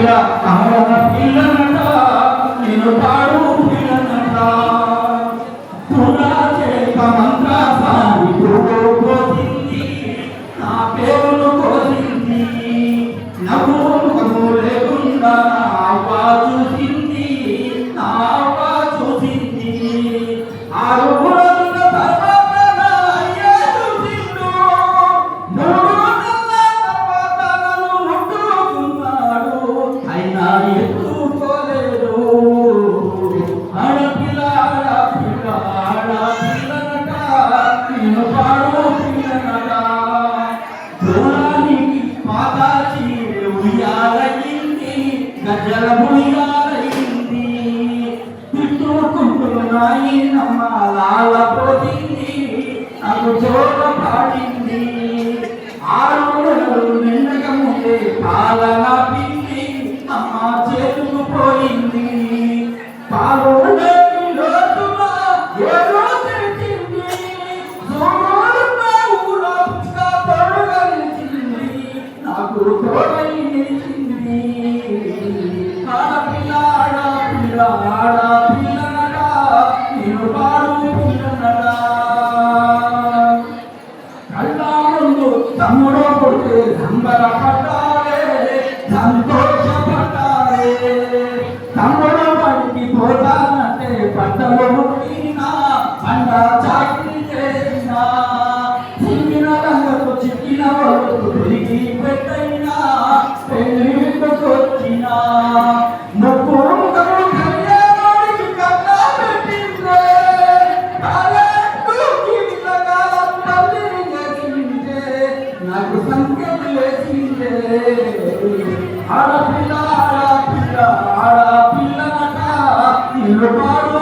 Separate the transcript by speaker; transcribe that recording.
Speaker 1: పిల్లనట నేను పాడు పిల్లనట తులా చేత మంత్రాసాన్ని కోసింది నా పేరును కోసింది నవ్వు ముఖము లేకుండా అవ్వా చూసింది నా అవ్వ చూసింది ఆరు గజల ముయ్యాలైంది తిట్టుకుంటున్నాయి నమ్మాల పోయింది నాకు చోట పాడింది 6 నెలలు నిండక ముందే పాలన పిండి అమ్మ చేతుకు పోయింది పాలు నాకు తోడై నిలిచింది తమ్ముడు కొడుకు సంబరపడ్డారే సంతోషపడ్డారే తమ్ముడు పడికి పోతానంటే పంటలు ముట్టినా పంట చాకరీ చేసినా చిక్కిన రంగకు చిక్కిన వాళ్ళు తిరిగి పెట్టైనా పెళ్ళికొచ్చినా నాకు సంఖ్యలు వేసిందే ఆడపిల్ల ఆడపిల్ల ఆడపిల్లనట నిలబడు